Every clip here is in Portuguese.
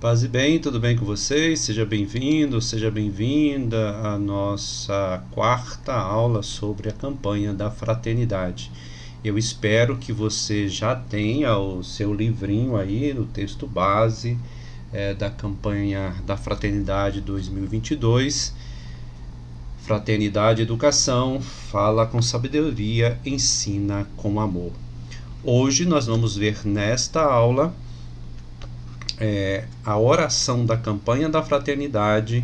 Paz e bem, tudo bem com vocês? Seja bem-vindo, seja bem-vinda à nossa quarta aula sobre a campanha da fraternidade. Eu espero que você já tenha o seu livrinho aí, no texto base da campanha da fraternidade 2022. Fraternidade e Educação, fala com sabedoria, ensina com amor. Hoje nós vamos ver nesta aula a oração da campanha da fraternidade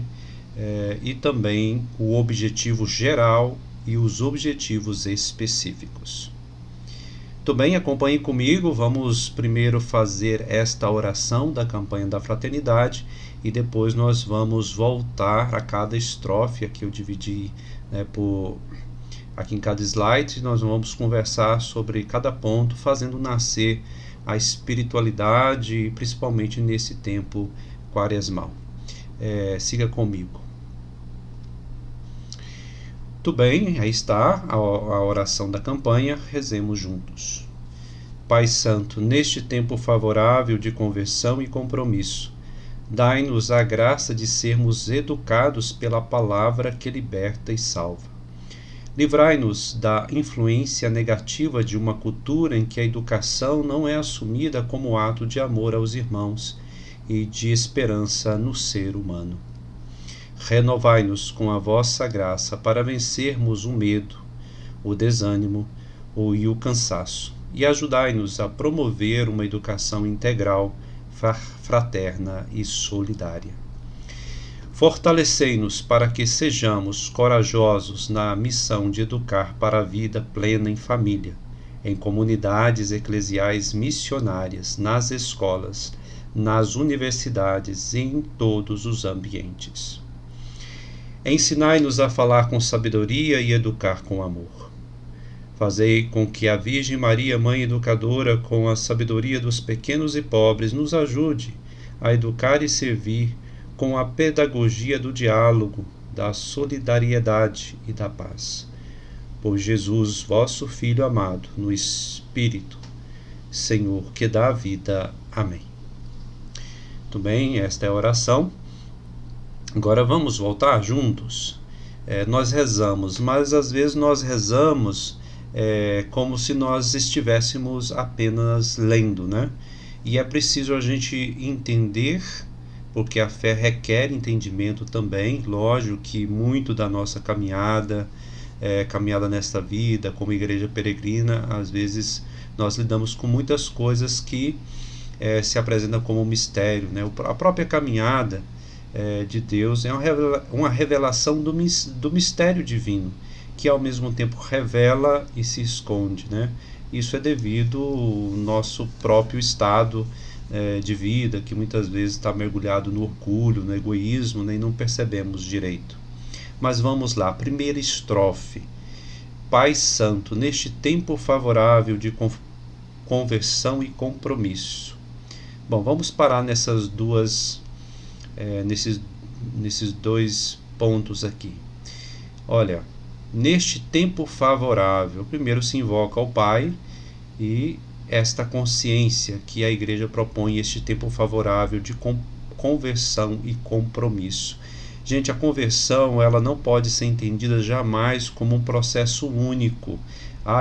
e também o objetivo geral e os objetivos específicos. Muito bem, acompanhe comigo. Vamos primeiro fazer esta oração da campanha da fraternidade e depois nós vamos voltar a cada estrofe que eu dividi aqui em cada slide. Nós vamos conversar sobre cada ponto, fazendo nascer a espiritualidade, principalmente nesse tempo quaresmal. Siga comigo. Muito bem, aí está a oração da campanha. Rezemos juntos. Pai Santo, neste tempo favorável de conversão e compromisso, dai-nos a graça de sermos educados pela palavra que liberta e salva. Livrai-nos da influência negativa de uma cultura em que a educação não é assumida como ato de amor aos irmãos e de esperança no ser humano. Renovai-nos com a vossa graça para vencermos o medo, o desânimo e o cansaço, e ajudai-nos a promover uma educação integral, fraterna e solidária. Fortalecei-nos para que sejamos corajosos na missão de educar para a vida plena em família, em comunidades eclesiais missionárias, nas escolas, nas universidades e em todos os ambientes. Ensinai-nos a falar com sabedoria e educar com amor. Fazei com que a Virgem Maria, Mãe Educadora, com a sabedoria dos pequenos e pobres, nos ajude a educar e servir com a pedagogia do diálogo, da solidariedade e da paz. Por Jesus, vosso Filho amado, no Espírito, Senhor, que dá a vida. Amém. Muito bem, esta é a oração. Agora vamos voltar juntos. Nós rezamos, mas às vezes nós rezamos como se nós estivéssemos apenas lendo, né? E é preciso a gente entender, porque a fé requer entendimento também. Lógico que muito da nossa caminhada nesta vida, como igreja peregrina, às vezes nós lidamos com muitas coisas que se apresentam como mistério, né? A própria caminhada de Deus é uma revelação do mistério divino, que ao mesmo tempo revela e se esconde, né? Isso é devido ao nosso próprio estado de vida, que muitas vezes está mergulhado no orgulho, no egoísmo, né, e não percebemos direito. Mas vamos lá, primeira estrofe. Pai Santo, neste tempo favorável de conversão e compromisso. Bom, vamos parar nesses dois pontos aqui. Olha, neste tempo favorável, primeiro se invoca ao Pai e esta consciência que a igreja propõe, este tempo favorável de conversão e compromisso. Gente, a conversão, ela não pode ser entendida jamais como um processo único.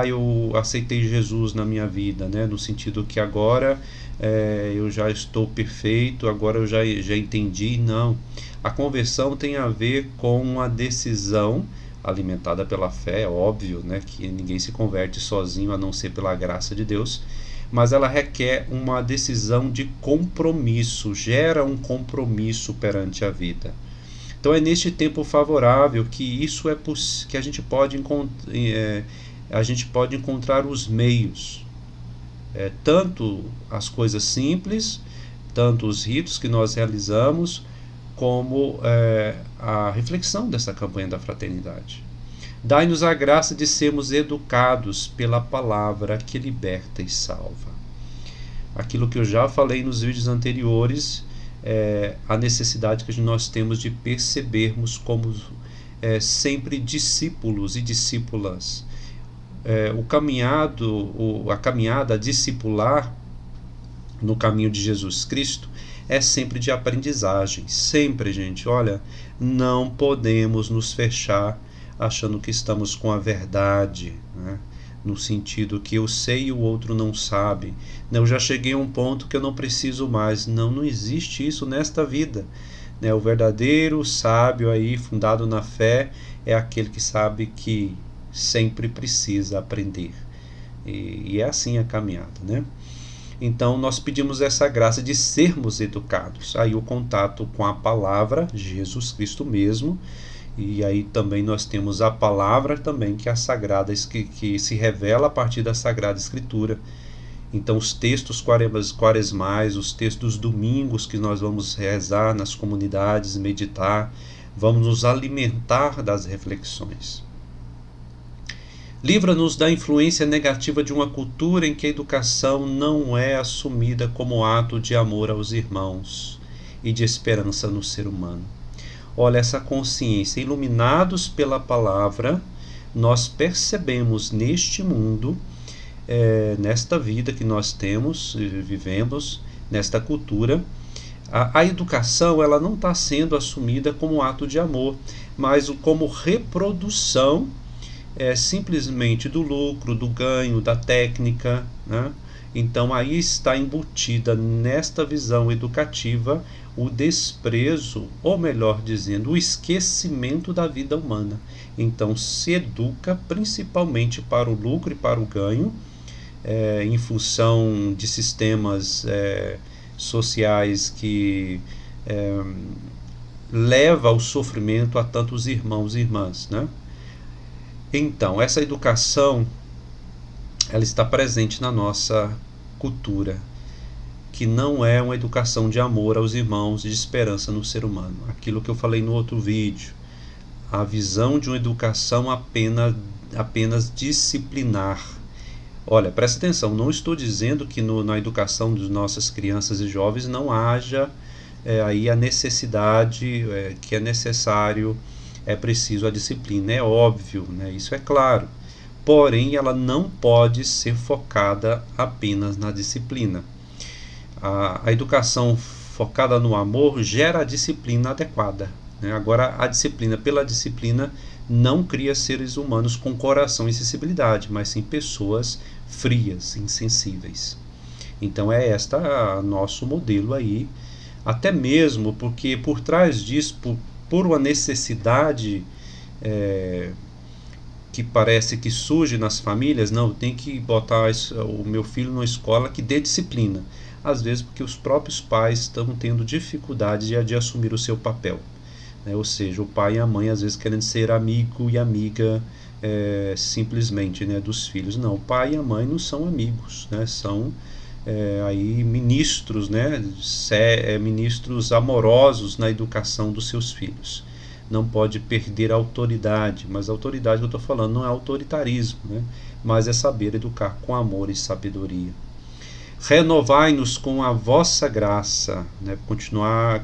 Eu aceitei Jesus na minha vida, né? No sentido que agora eu já estou perfeito, agora eu já entendi. Não. A conversão tem a ver com uma decisão alimentada pela fé, é óbvio, né, que ninguém se converte sozinho a não ser pela graça de Deus, mas ela requer uma decisão de compromisso, gera um compromisso perante a vida. Então é neste tempo favorável que isso que a gente pode encontrar os meios, tanto as coisas simples, tanto os ritos que nós realizamos, como a reflexão dessa campanha da fraternidade. Dai-nos a graça de sermos educados pela palavra que liberta e salva. Aquilo que eu já falei nos vídeos anteriores, a necessidade que nós temos de percebermos como sempre discípulos e discípulas. A caminhada discipular no caminho de Jesus Cristo é sempre de aprendizagem. Sempre, gente. Olha, não podemos nos fechar achando que estamos com a verdade, né? No sentido que eu sei e o outro não sabe. Eu já cheguei a um ponto que eu não preciso mais. Não, não existe isso nesta vida. Né? O verdadeiro sábio aí, fundado na fé, é aquele que sabe que sempre precisa aprender. E é assim a caminhada, né? Então nós pedimos essa graça de sermos educados. Aí o contato com a palavra, Jesus Cristo mesmo, e aí também nós temos a palavra também, que é a sagrada, que se revela a partir da Sagrada Escritura. Então os textos quaresmais, os textos dos domingos que nós vamos rezar nas comunidades, meditar, vamos nos alimentar das reflexões. Livra-nos da influência negativa de uma cultura em que a educação não é assumida como ato de amor aos irmãos e de esperança no ser humano. Olha, essa consciência, iluminados pela palavra, nós percebemos neste mundo, nesta vida que nós temos, vivemos, nesta cultura, a educação ela não está sendo assumida como ato de amor, mas como reprodução simplesmente do lucro, do ganho, da técnica, né? Então aí está embutida nesta visão educativa o desprezo, ou melhor dizendo, o esquecimento da vida humana. Então se educa principalmente para o lucro e para o ganho, em função de sistemas sociais que leva ao sofrimento a tantos irmãos e irmãs, né? Então, essa educação, ela está presente na nossa cultura, que não é uma educação de amor aos irmãos e de esperança no ser humano. Aquilo que eu falei no outro vídeo, a visão de uma educação apenas disciplinar. Olha, presta atenção, não estou dizendo que na educação de nossas crianças e jovens não haja aí a necessidade que é necessário, é preciso a disciplina, é óbvio, né? Isso é claro. Porém, ela não pode ser focada apenas na disciplina. A educação focada no amor gera a disciplina adequada, né? Agora, a disciplina pela disciplina não cria seres humanos com coração e sensibilidade, mas sim pessoas frias, insensíveis. Então é esta nosso modelo aí, até mesmo porque por trás disso, por uma necessidade que parece que surge nas famílias, não, tem que botar o meu filho numa escola que dê disciplina. Às vezes porque os próprios pais estão tendo dificuldade de assumir o seu papel. Né? Ou seja, o pai e a mãe às vezes querendo ser amigo e amiga simplesmente, né, dos filhos. Não, o pai e a mãe não são amigos, né? São aí ministros, né, ministros amorosos na educação dos seus filhos. Não pode perder a autoridade, mas a autoridade que eu estou falando não é autoritarismo, né, mas é saber educar com amor e sabedoria. Renovai-nos com a vossa graça, né,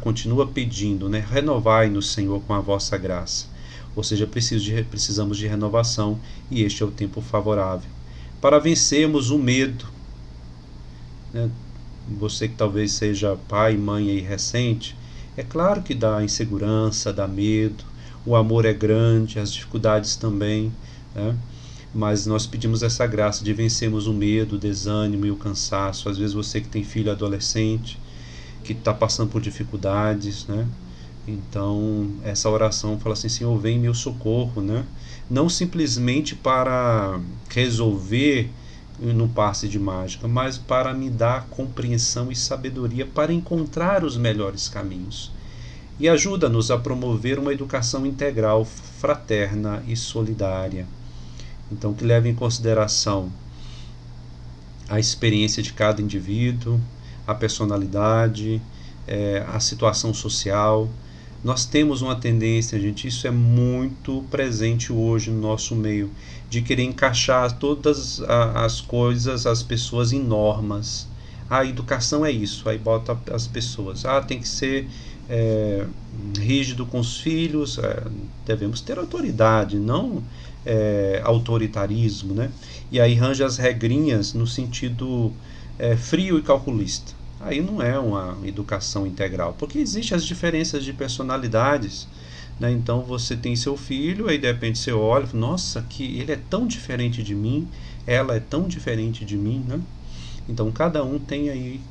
continua pedindo, né, renovai-nos, Senhor, com a vossa graça. Ou seja, precisamos de renovação e este é o tempo favorável para vencermos o medo. Você que talvez seja pai, mãe aí recente, é claro que dá insegurança, dá medo, o amor é grande, as dificuldades também, né? Mas nós pedimos essa graça de vencermos o medo, o desânimo e o cansaço. Às vezes você que tem filho adolescente, que está passando por dificuldades, né? Então essa oração fala assim: Senhor, vem em meu socorro, né? Não simplesmente para resolver no passe de mágica, mas para me dar compreensão e sabedoria para encontrar os melhores caminhos. E ajuda-nos a promover uma educação integral, fraterna e solidária. Então, que leve em consideração a experiência de cada indivíduo, a personalidade, a situação social. Nós temos uma tendência, gente, isso é muito presente hoje no nosso meio, de querer encaixar todas as coisas, as pessoas em normas. A educação é isso, aí bota as pessoas. Tem que ser rígido com os filhos, devemos ter autoridade, não autoritarismo, né? E aí arranja as regrinhas no sentido frio e calculista. aí não é uma educação integral, porque existem as diferenças de personalidades, né? Então você tem seu filho, aí de repente você olha, nossa, que ele é tão diferente de mim, ela é tão diferente de mim, né? Então cada um tem aí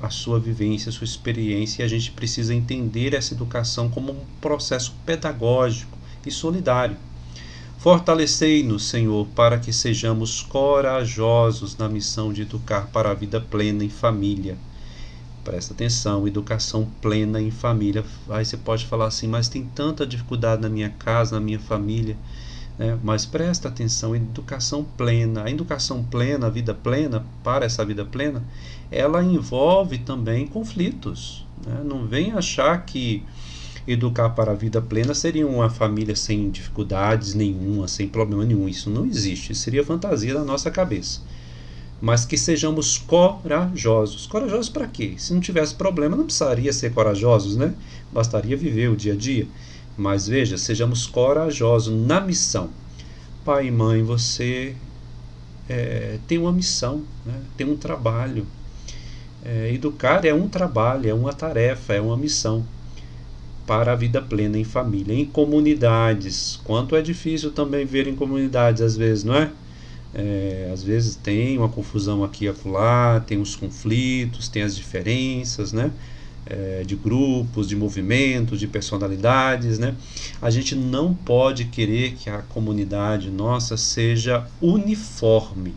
a sua vivência, a sua experiência, e a gente precisa entender essa educação como um processo pedagógico e solidário. Fortalecei-nos, Senhor, para que sejamos corajosos na missão de educar para a vida plena em família. Presta atenção, educação plena em família. Aí você pode falar assim, mas tem tanta dificuldade na minha casa, na minha família, né? Mas presta atenção, educação plena. A educação plena, a vida plena, para essa vida plena, ela envolve também conflitos, né? Não vem achar que educar para a vida plena seria uma família sem dificuldades nenhuma, sem problema nenhum. Isso não existe, isso seria fantasia da nossa cabeça. Mas que sejamos corajosos. Corajosos para quê? Se não tivesse problema, não precisaria ser corajosos, né? Bastaria viver o dia a dia. Mas veja, sejamos corajosos na missão. Pai e mãe, você tem uma missão, né? Tem um trabalho. Educar é um trabalho, é uma tarefa, é uma missão para a vida plena em família, em comunidades. Quanto é difícil também ver em comunidades às vezes, não é? Às vezes tem uma confusão aqui e acolá, tem os conflitos, tem as diferenças, né? De grupos, de movimentos, de personalidades, né? A gente não pode querer que a comunidade nossa seja uniforme.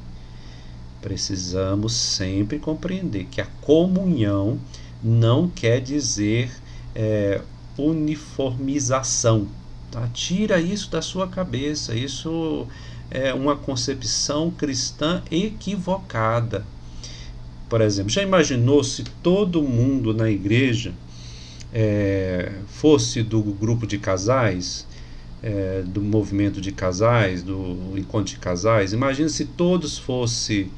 Precisamos sempre compreender que a comunhão não quer dizer uniformização, tá? Tira isso da sua cabeça, isso é uma concepção cristã equivocada. Por exemplo, já imaginou se todo mundo na igreja fosse do grupo de casais, do movimento de casais, do encontro de casais? Imagina se todos fossem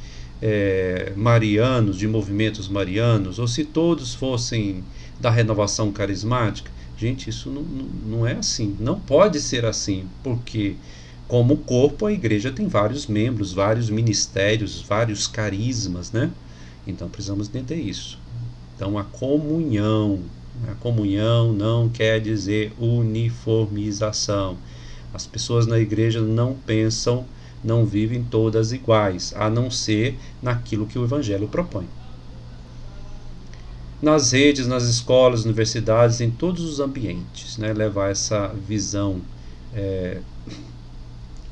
marianos, de movimentos marianos, ou se todos fossem da renovação carismática. Gente, isso não é assim, não pode ser assim, porque como corpo a igreja tem vários membros, vários ministérios, vários carismas, né? Então precisamos entender isso. Então a comunhão não quer dizer uniformização. As pessoas na igreja não pensam, não vivem todas iguais, a não ser naquilo que o Evangelho propõe. Nas redes, nas escolas, universidades, em todos os ambientes, né? Levar essa visão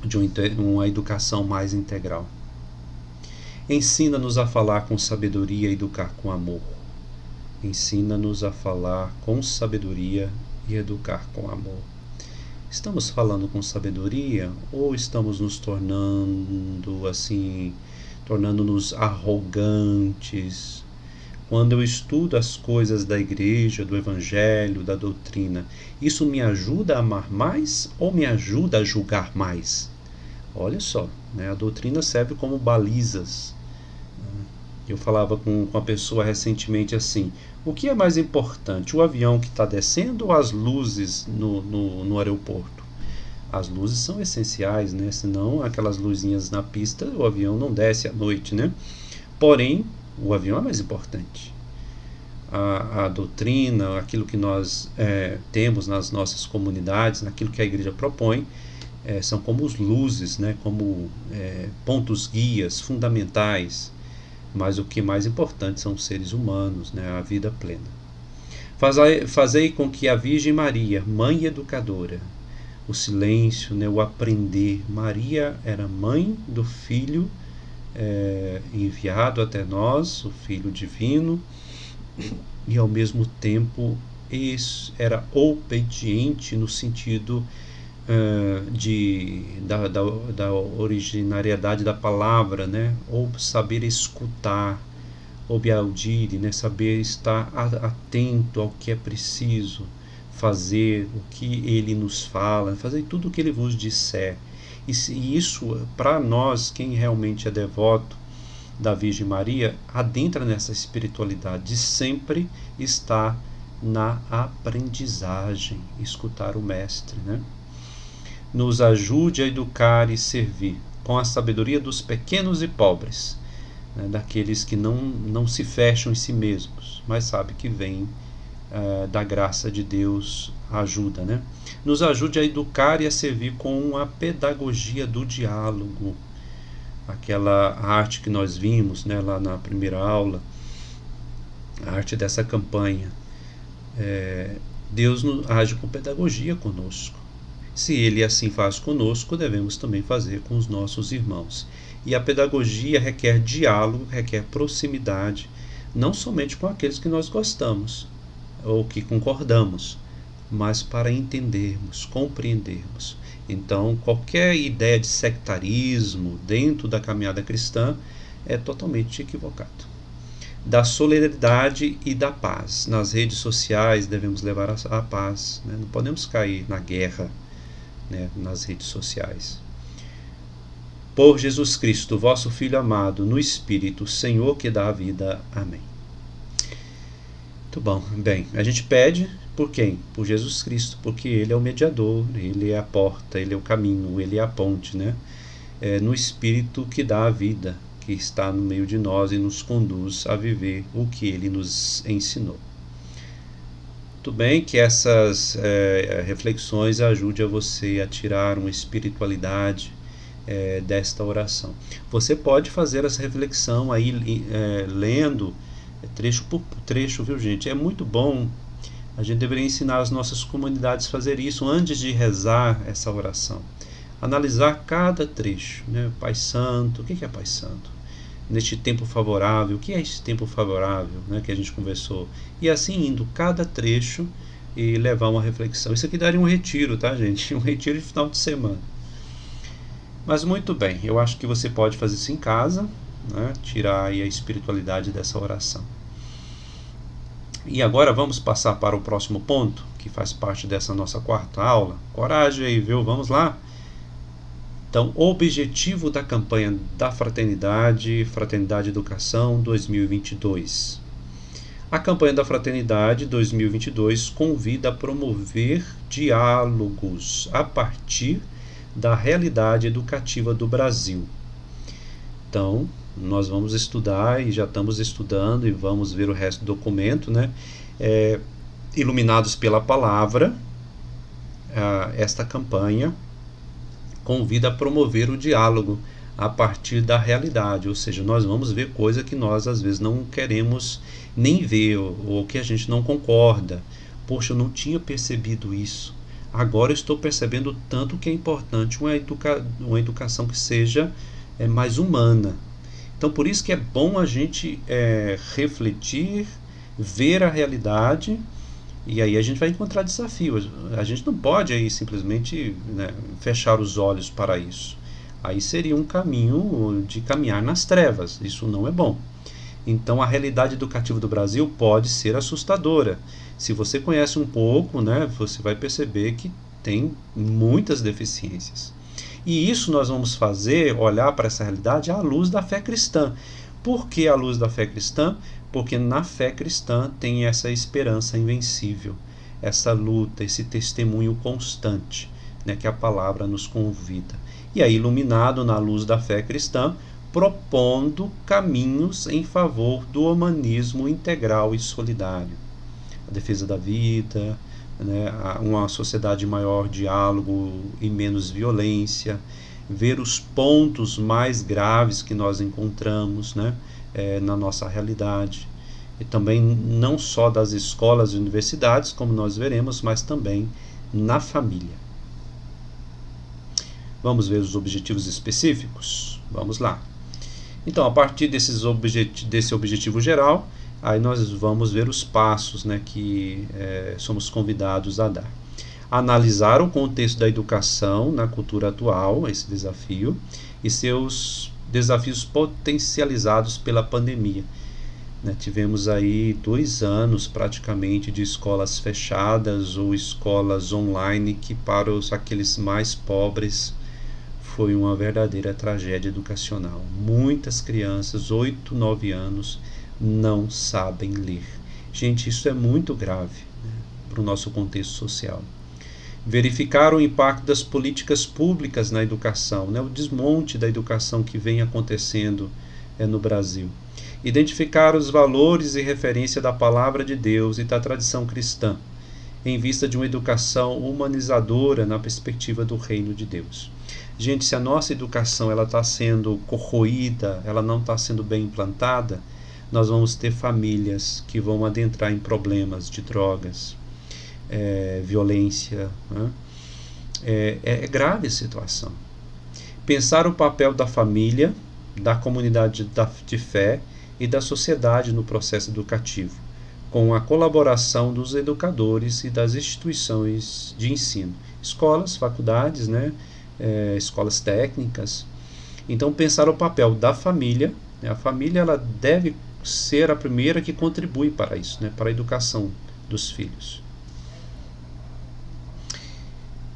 de uma educação mais integral. Ensina-nos a falar com sabedoria e educar com amor. Ensina-nos a falar com sabedoria e educar com amor. Estamos falando com sabedoria ou estamos nos tornando-nos arrogantes? Quando eu estudo as coisas da igreja, do evangelho, da doutrina, isso me ajuda a amar mais ou me ajuda a julgar mais? Olha só, né? A doutrina serve como balizas. Eu falava com uma pessoa recentemente assim, o que é mais importante, o avião que está descendo ou as luzes no aeroporto? As luzes são essenciais, né? Senão aquelas luzinhas na pista, o avião não desce à noite, né? Porém, o avião é mais importante. A doutrina, aquilo que nós temos nas nossas comunidades, naquilo que a igreja propõe, são como luzes, né? Como pontos guias fundamentais. Mas o que é mais importante são os seres humanos, né? A vida plena. Fazei com que a Virgem Maria, mãe educadora, o silêncio, né? O aprender. Maria era mãe do Filho enviado até nós, o Filho divino, e ao mesmo tempo era obediente no sentido da originariedade da palavra, né? Ou saber escutar, obiaudire, né? Saber estar atento ao que é preciso fazer, o que ele nos fala, fazer tudo o que ele vos disser. E isso, para nós, quem realmente é devoto da Virgem Maria, adentra nessa espiritualidade de sempre estar na aprendizagem, escutar o Mestre, né? Nos ajude a educar e servir, com a sabedoria dos pequenos e pobres, né, daqueles que não se fecham em si mesmos, mas sabem que vem da graça de Deus a ajuda, né? Nos ajude a educar e a servir com a pedagogia do diálogo, aquela arte que nós vimos, né, lá na primeira aula, a arte dessa campanha. Deus age com pedagogia conosco. Se Ele assim faz conosco, devemos também fazer com os nossos irmãos. E a pedagogia requer diálogo, requer proximidade, não somente com aqueles que nós gostamos ou que concordamos, mas para entendermos, compreendermos. Então, qualquer ideia de sectarismo dentro da caminhada cristã é totalmente equivocado. Da solidariedade e da paz. Nas redes sociais devemos levar a paz, né? Não podemos cair na guerra, né, nas redes sociais. Por Jesus Cristo, vosso Filho amado, no Espírito, Senhor que dá a vida. Amém. Muito bom. Bem, a gente pede por quem? Por Jesus Cristo, porque Ele é o mediador, Ele é a porta, Ele é o caminho, Ele é a ponte, né? No Espírito que dá a vida, que está no meio de nós e nos conduz a viver o que Ele nos ensinou. Muito bem, que essas reflexões ajudem a você a tirar uma espiritualidade desta oração. Você pode fazer essa reflexão aí lendo trecho por trecho, viu, gente? É muito bom. A gente deveria ensinar as nossas comunidades a fazer isso antes de rezar essa oração. Analisar cada trecho, né? Pai Santo, o que é Pai Santo? Neste tempo favorável, o que é esse tempo favorável, né, que a gente conversou? E assim indo cada trecho e levar uma reflexão. Isso aqui daria um retiro, tá, gente? Um retiro de final de semana. Mas muito bem, eu acho que você pode fazer isso em casa, né? Tirar aí a espiritualidade dessa oração. E agora vamos passar para o próximo ponto, que faz parte dessa nossa quarta aula. Coragem aí, viu? Vamos lá? Então, objetivo da campanha da Fraternidade, Fraternidade Educação 2022. A campanha da Fraternidade 2022 convida a promover diálogos a partir da realidade educativa do Brasil. Então, nós vamos estudar e já estamos estudando e vamos ver o resto do documento, né? Iluminados pela palavra, esta campanha convida a promover o diálogo a partir da realidade, ou seja, nós vamos ver coisa que nós às vezes não queremos nem ver, ou que a gente não concorda. Poxa, eu não tinha percebido isso. Agora eu estou percebendo tanto que é importante uma educação que seja mais humana. Então, por isso que é bom a gente refletir, ver a realidade, e aí a gente vai encontrar desafios. A gente não pode aí simplesmente, né, fechar os olhos para isso. Aí seria um caminho de caminhar nas trevas. Isso não é bom. Então a realidade educativa do Brasil pode ser assustadora. Se você conhece um pouco, né, você vai perceber que tem muitas deficiências. E isso nós vamos fazer, olhar para essa realidade à luz da fé cristã. Por que à luz da fé cristã? Porque na fé cristã tem essa esperança invencível, essa luta, esse testemunho constante, né, que a palavra nos convida. E aí, iluminado na luz da fé cristã, propondo caminhos em favor do humanismo integral e solidário. A defesa da vida, né, uma sociedade maior diálogo e menos violência, ver os pontos mais graves que nós encontramos, né, na nossa realidade, e também não só das escolas e universidades, como nós veremos, mas também na família. Vamos ver os objetivos específicos? Vamos lá. Então, a partir desse objetivo geral, aí nós vamos ver os passos, né, que somos convidados a dar. Analisar o contexto da educação na cultura atual, esse desafio, e seus desafios potencializados pela pandemia. Né, tivemos aí 2 anos praticamente de escolas fechadas ou escolas online, que para aqueles mais pobres foi uma verdadeira tragédia educacional. Muitas crianças, 8, 9 anos, não sabem ler. Gente, isso é muito grave, né, para o nosso contexto social. Verificar o impacto das políticas públicas na educação, né, o desmonte da educação que vem acontecendo no Brasil. Identificar os valores e referência da palavra de Deus e da tradição cristã, em vista de uma educação humanizadora na perspectiva do reino de Deus. Gente, se a nossa educação está sendo corroída, ela não está sendo bem implantada, nós vamos ter famílias que vão adentrar em problemas de drogas, violência. Né? É grave a situação. Pensar o papel da família, da comunidade de fé e da sociedade no processo educativo, com a colaboração dos educadores e das instituições de ensino, escolas, faculdades, né, escolas técnicas. Então, pensar o papel da família, né, a família ela deve ser a primeira que contribui para isso, né, para a educação dos filhos.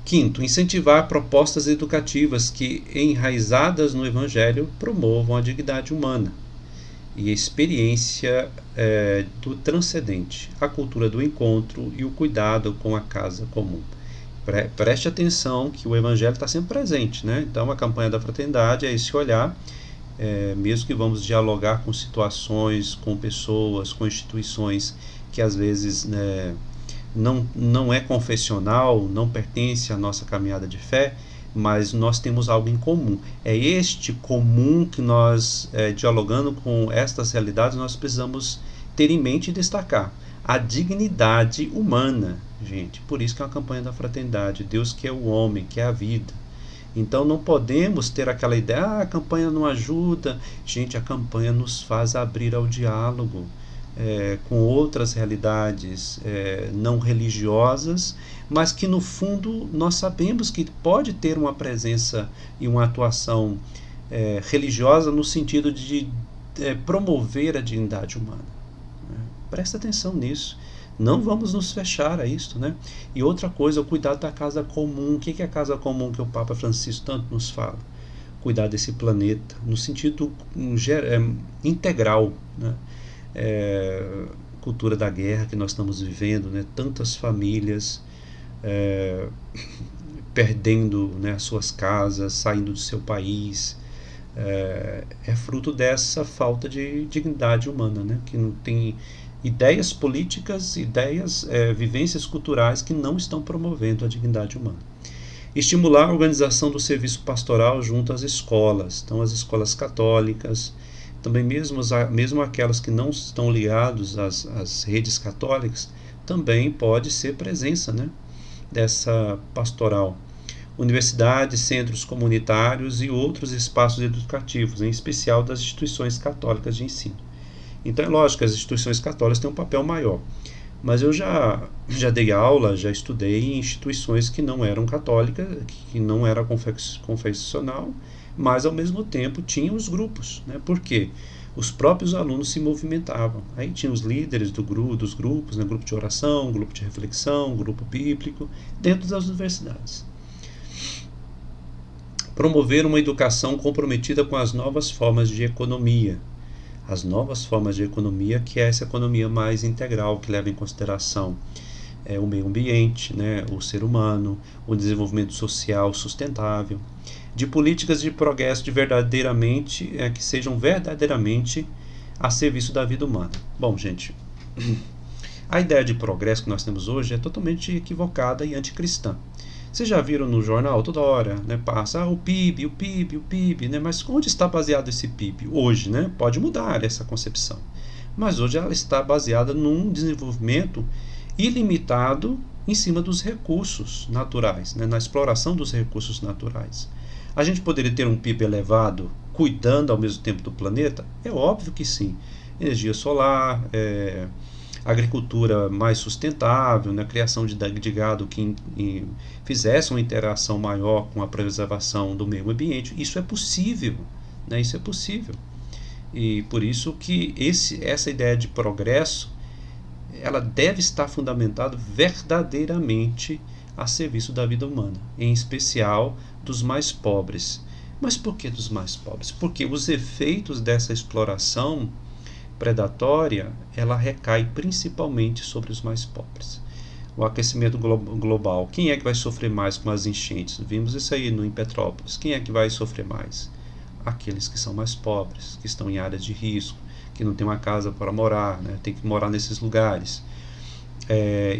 Quinto, incentivar propostas educativas que, enraizadas no Evangelho, promovam a dignidade humana e a experiência do transcendente, a cultura do encontro e o cuidado com a casa comum. Preste atenção que o Evangelho está sempre presente, né? Então, a campanha da fraternidade é esse olhar, mesmo que vamos dialogar com situações, com pessoas, com instituições que às vezes não é confessional, não pertence à nossa caminhada de fé, mas nós temos algo em comum. É este comum que nós, dialogando com estas realidades, nós precisamos ter em mente e destacar. A dignidade humana, gente. Por isso que é uma campanha da fraternidade. Deus que é o homem, que é a vida. Então não podemos ter aquela ideia, a campanha não ajuda. Gente, a campanha nos faz abrir ao diálogo com outras realidades não religiosas, mas que no fundo nós sabemos que pode ter uma presença e uma atuação religiosa no sentido de promover a dignidade humana. Presta atenção nisso. Não vamos nos fechar a isso, né? E outra coisa, o cuidado da casa comum. O que é a casa comum que o Papa Francisco tanto nos fala? Cuidar desse planeta, no sentido integral, né? Cultura da guerra que nós estamos vivendo, né? Tantas famílias perdendo, né, as suas casas, saindo do seu país. É fruto dessa falta de dignidade humana, né? Que não tem ideias políticas, vivências culturais que não estão promovendo a dignidade humana. Estimular a organização do serviço pastoral junto às escolas, então as escolas católicas, também mesmo aquelas que não estão ligadas às redes católicas, também pode ser presença, né, dessa pastoral. Universidades, centros comunitários e outros espaços educativos, em especial das instituições católicas de ensino. Então é lógico que as instituições católicas têm um papel maior, mas eu já dei aula, já estudei em instituições que não eram católicas, que não era confessional, mas ao mesmo tempo tinham os grupos, né? Por quê? Os próprios alunos se movimentavam. Aí tinha os líderes dos grupos, né? Grupo de oração, grupo de reflexão, grupo bíblico, dentro das universidades. Promover uma educação comprometida com as novas formas de economia. As novas formas de economia, que é essa economia mais integral, que leva em consideração o meio ambiente, né, o ser humano, o desenvolvimento social sustentável, de políticas de progresso que sejam verdadeiramente a serviço da vida humana. Bom, gente, a ideia de progresso que nós temos hoje é totalmente equivocada e anticristã. Vocês já viram no jornal toda hora, né, passa o PIB, né, mas onde está baseado esse PIB? Hoje, né, pode mudar essa concepção, mas hoje ela está baseada num desenvolvimento ilimitado em cima dos recursos naturais, né, na exploração dos recursos naturais. A gente poderia ter um PIB elevado cuidando ao mesmo tempo do planeta? É óbvio que sim. Energia solar, agricultura mais sustentável, né, criação de gado que fizesse uma interação maior com a preservação do meio ambiente. Isso é possível, né, isso é possível. E por isso que essa ideia de progresso, ela deve estar fundamentada verdadeiramente a serviço da vida humana, em especial dos mais pobres. Mas por que dos mais pobres? Porque os efeitos dessa exploração predatória, ela recai principalmente sobre os mais pobres. O aquecimento global, quem é que vai sofrer mais com as enchentes? Vimos isso aí em Petrópolis. Quem é que vai sofrer mais? aqueles que são mais pobres, que estão em áreas de risco, que não têm uma casa para morar, né? Tem que morar nesses lugares.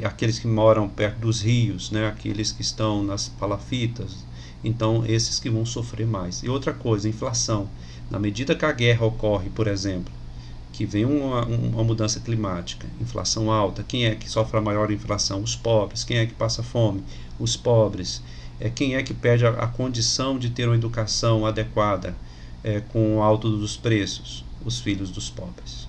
Aqueles que moram perto dos rios, né? Aqueles que estão nas palafitas, então esses que vão sofrer mais. E outra coisa, inflação. Na medida que a guerra ocorre, por exemplo, que vem uma mudança climática, inflação alta, quem é que sofre a maior inflação? Os pobres. Quem é que passa fome? Os pobres. Quem é que perde a condição de ter uma educação adequada com o alto dos preços? Os filhos dos pobres.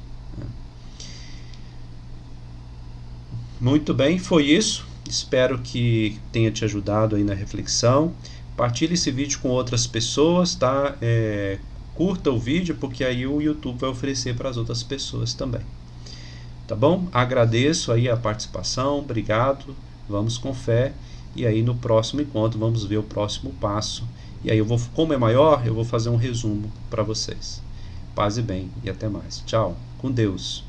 Muito bem, foi isso. Espero que tenha te ajudado aí na reflexão. Partilhe esse vídeo com outras pessoas, tá? Curta o vídeo, porque aí o YouTube vai oferecer para as outras pessoas também. Tá bom? Agradeço aí a participação, obrigado. Vamos com fé. E aí no próximo encontro vamos ver o próximo passo. E aí como é maior, eu vou fazer um resumo para vocês. Paz e bem e até mais. Tchau. Com Deus.